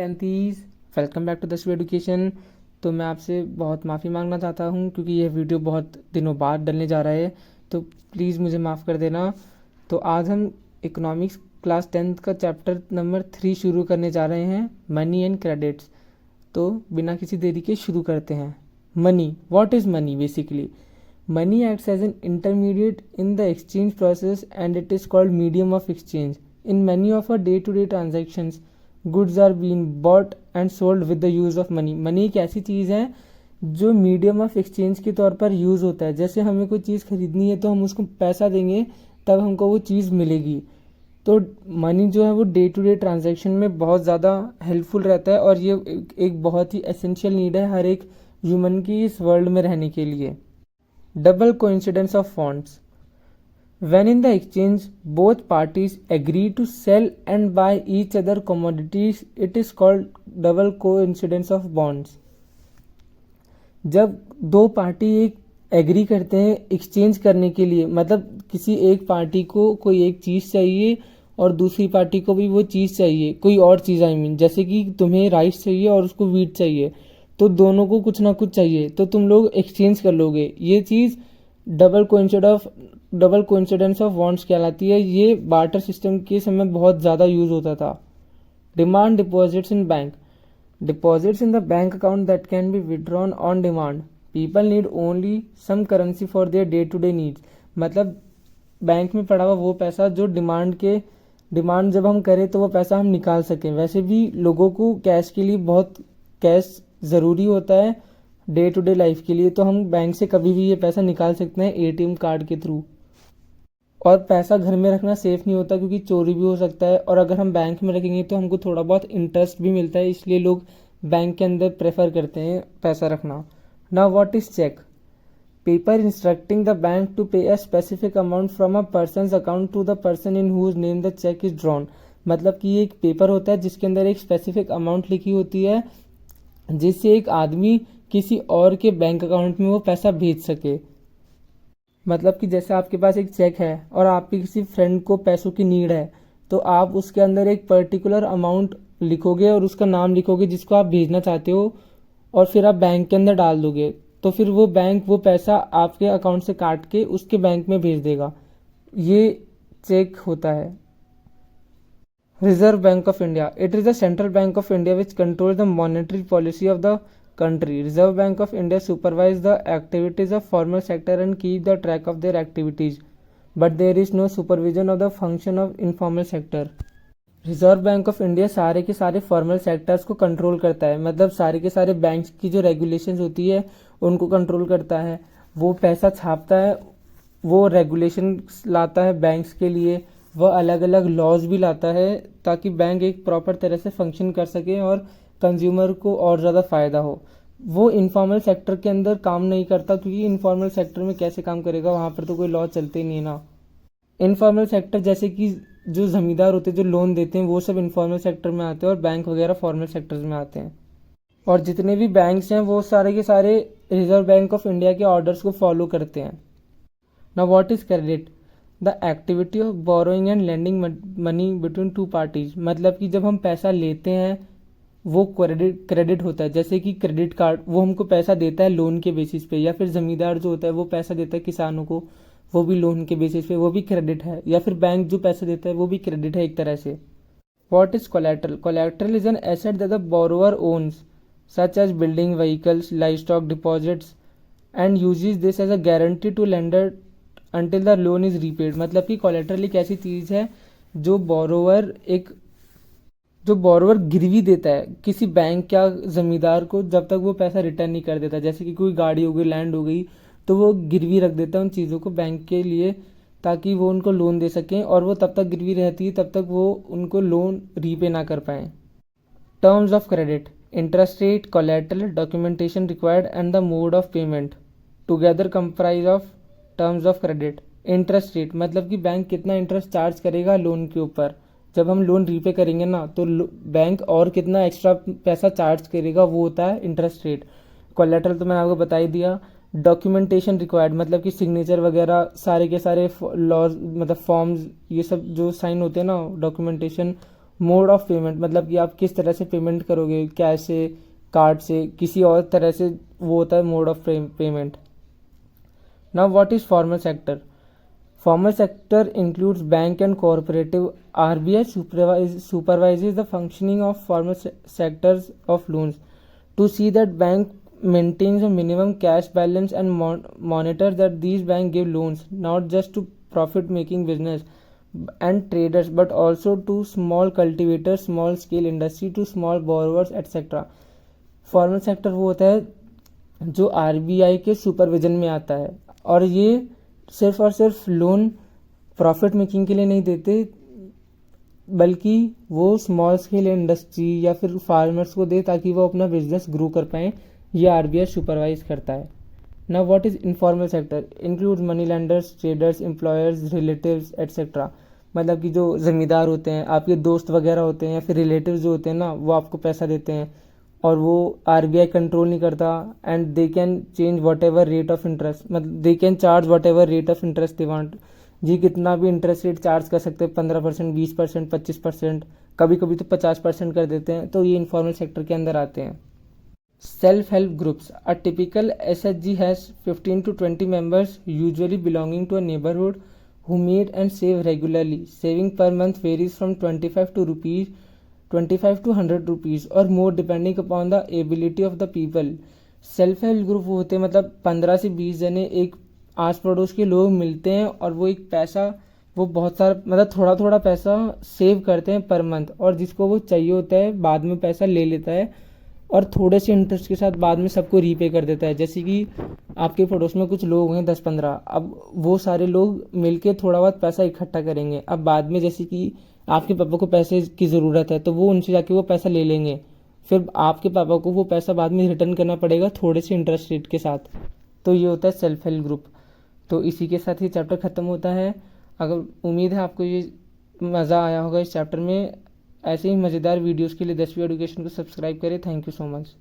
टेंथीज, welcome back to the student education. तो मैं आपसे बहुत माफ़ी मांगना चाहता हूँ क्योंकि यह वीडियो बहुत दिनों बाद डलने जा रहा है, तो प्लीज़ मुझे माफ़ कर देना। तो आज हम इकोनॉमिक्स क्लास 10th का चैप्टर नंबर 3 शुरू करने जा रहे हैं, मनी एंड क्रेडिट्स। तो बिना किसी देरी के शुरू करते हैं। Money, what is money? Basically money acts as an intermediate in the exchange process and it is called medium of exchange. In many of our day-to-day transactions, goods are being bought and sold with the use of money. Money एक ऐसी चीज़ है जो medium of exchange के तौर पर use होता है। जैसे हमें कोई चीज़ खरीदनी है तो हम उसको पैसा देंगे तब हमको वो चीज़ मिलेगी। तो मनी जो है वो डे टू डे ट्रांजैक्शन में बहुत ज़्यादा हेल्पफुल रहता है और ये एक बहुत ही एसेंशियल नीड है हर एक ह्यूमन की इस वर्ल्ड में रहने के लिए। Double coincidence of funds. When in the exchange both parties agree to sell and buy each other commodities, it is called double coincidence of bonds. जब दो पार्टी एक एग्री करते हैं एक्सचेंज करने के लिए, मतलब किसी एक पार्टी को कोई एक चीज़ चाहिए और दूसरी पार्टी को भी वो चीज़ चाहिए, कोई और चीज़ आई मीन, जैसे कि तुम्हें राइस चाहिए और उसको वीट चाहिए, तो दोनों को कुछ ना कुछ चाहिए तो तुम लोग एक्सचेंज कर लोगे। ये चीज़ डबल कोइंसिडेंस ऑफ बॉन्ड्स कहलाती है। ये बार्टर सिस्टम के समय बहुत ज़्यादा यूज़ होता था। Demand deposits in bank, deposits in the bank account that can be withdrawn on demand. People need only some currency for their day to day needs. मतलब बैंक में पड़ा हुआ वो पैसा जो डिमांड जब हम करें तो वो पैसा हम निकाल सकें। वैसे भी लोगों को कैश के लिए बहुत कैश ज़रूरी होता है डे टू डे लाइफ के लिए, तो हम बैंक से कभी भी ये पैसा निकाल सकते हैं एटीएम कार्ड के थ्रू। और पैसा घर में रखना सेफ़ नहीं होता क्योंकि चोरी भी हो सकता है, और अगर हम बैंक में रखेंगे तो हमको थोड़ा बहुत इंटरेस्ट भी मिलता है, इसलिए लोग बैंक के अंदर प्रेफर करते हैं पैसा रखना। Now what is cheque? Paper instructing the bank to pay a specific amount from a person's account to the person in whose name the cheque is drawn. मतलब कि ये एक पेपर होता है जिसके अंदर एक स्पेसिफिक अमाउंट लिखी होती है जिससे एक आदमी किसी और के बैंक अकाउंट में वो पैसा भेज सके। मतलब कि जैसे आपके पास एक चेक है और आपके किसी फ्रेंड को पैसों की नीड है, तो आप उसके अंदर एक पर्टिकुलर अमाउंट लिखोगे और उसका नाम लिखोगे जिसको आप भेजना चाहते हो, और फिर आप बैंक के अंदर डाल दोगे, तो फिर वो बैंक वो पैसा आपके अकाउंट से काट के उसके बैंक में भेज देगा। ये चेक होता है। Reserve Bank of India. It is the central bank of India which controls the monetary policy of the country. Reserve Bank of India supervises the activities of formal sector and keep the track of their activities. But there is no supervision of the function of informal sector. Reserve bank of India सारे के सारे formal sectors को control करता है, मतलब सारे के सारे बैंक्स की जो रेगुलेशंस होती है उनको कंट्रोल करता है। वो पैसा छापता है, वो रेगुलेशन लाता है बैंक्स के लिए, वह अलग अलग लॉज भी लाता है ताकि बैंक एक प्रॉपर तरह से फंक्शन कर सके और कंज्यूमर को और ज़्यादा फ़ायदा हो। वो इनफॉर्मल सेक्टर के अंदर काम नहीं करता क्योंकि इनफॉर्मल सेक्टर में कैसे काम करेगा, वहाँ पर तो कोई लॉ चलते नहीं ना। इनफॉर्मल सेक्टर जैसे कि जो ज़मींदार होते हैं जो लोन देते हैं वो सब इनफॉर्मल सेक्टर में आते हैं और बैंक वगैरह फॉर्मल सेक्टर्स में आते हैं। और जितने भी बैंक्स हैं वो सारे के सारे रिजर्व बैंक ऑफ इंडिया के ऑर्डर्स को फॉलो करते हैं। Now what is credit? The activity of borrowing and lending money between two parties. मतलब कि जब हम पैसा लेते हैं वो क्रेडिट होता है। जैसे कि क्रेडिट कार्ड वो हमको पैसा देता है लोन के बेसिस पे, या फिर ज़मींदार जो होता है वो पैसा देता है किसानों को, वो भी लोन के बेसिस पे, वो भी क्रेडिट है। या फिर बैंक जो पैसा देता है वो भी क्रेडिट है एक तरह से। What is collateral? Collateral is an asset that the borrower owns such as building vehicles, livestock, deposits and uses this as a guarantee to lender until the loan is repaid. मतलब कि collateral एक ऐसी चीज़ है जो borrower गिरवी देता है किसी बैंक या जमींदार को जब तक वो पैसा रिटर्न नहीं कर देता। जैसे कि कोई गाड़ी हो गई, लैंड हो गई, तो वो गिरवी रख देता है उन चीज़ों को बैंक के लिए ताकि वो उनको लोन दे सकें, और वो तब तक गिरवी रहती है तब तक वो उनको लोन रीपे ना कर पाएँ। Terms of credit: interest rate, collateral, documentation required and the mode of payment together comprise of terms of credit. Interest rate मतलब कि बैंक कितना इंटरेस्ट चार्ज करेगा लोन के ऊपर। जब हम लोन रीपे करेंगे ना तो बैंक और कितना एक्स्ट्रा पैसा चार्ज करेगा, वो होता है इंटरेस्ट रेट। कोलैटरल तो मैंने आपको बता ही दिया। डॉक्यूमेंटेशन रिक्वायर्ड मतलब कि सिग्नेचर वगैरह सारे के सारे लॉज मतलब फॉर्म्स ये सब जो साइन होते हैं ना डॉक्यूमेंटेशन, मोड ऑफ पेमेंट मतलब कि आप किस तरह से पेमेंट करोगे, कैश से, कार्ड से, किसी और तरह से, वो होता है mode of payment. Now what is formal sector? Formal sector includes bank and cooperative. RBI supervises the functioning of formal sectors of loans to see that bank maintains a minimum cash balance and monitor that these banks give loans not just to profit making business and traders but also to small cultivators, small scale industry, to small borrowers etc. Formal sector वो होता है जो RBI के supervision में आता है, और ये सिर्फ और सिर्फ लोन प्रॉफिट मेकिंग के लिए नहीं देते, बल्कि वो स्मॉल स्केल इंडस्ट्री या फिर फार्मर्स को दे ताकि वो अपना बिजनेस ग्रो कर पाएँ। ये आरबीआई सुपरवाइज करता है। Now what is informal sector? Includes money lenders, traders, employers, relatives etcetera. मतलब कि जो ज़मींदार होते हैं, आपके दोस्त वगैरह होते हैं, या फिर रिलेटिव जो होते हैं ना, वो आपको पैसा देते हैं और वो आरबीआई कंट्रोल नहीं करता, and they can change whatever rate of interest, मतलब they can charge whatever rate of interest they want. जी कितना भी इंटरेस्ट रेट चार्ज कर सकते हैं, 15%, 20%, 25%, कभी कभी तो 50% कर देते हैं। तो ये इनफॉर्मल सेक्टर के अंदर आते हैं। Self help groups. A typical SHG has 15 to 20 members usually belonging to a neighborhood who meet and save regularly. Saving per month varies from 25 to 100 rupees or more depending upon the ability of the people. Self help group होते हैं मतलब 15 से 20 जने एक आस पड़ोस के लोग मिलते हैं और वो एक पैसा, वो बहुत सारा मतलब थोड़ा थोड़ा पैसा सेव करते हैं पर मंथ, और जिसको वो चाहिए होता है बाद में पैसा ले लेता है और थोड़े से इंटरेस्ट के साथ बाद में सबको रीपे कर देता है। जैसे कि आपके पड़ोस में कुछ लोग हैं 10-15, अब वो सारे लोग मिलके थोड़ा बहुत पैसा इकट्ठा करेंगे। अब बाद में जैसे कि आपके पापा को पैसे की ज़रूरत है तो वो उनसे जाके वो पैसा ले लेंगे, फिर आपके पापा को वो पैसा बाद में रिटर्न करना पड़ेगा थोड़े से इंटरेस्ट रेट के साथ। तो ये होता है सेल्फ हेल्प ग्रुप। तो इसी के साथ ये चैप्टर ख़त्म होता है। अगर उम्मीद है आपको ये मज़ा आया होगा इस चैप्टर में। ऐसे ही मज़ेदार वीडियोस के लिए 10वीं एजुकेशन को सब्सक्राइब करें। Thank you so much.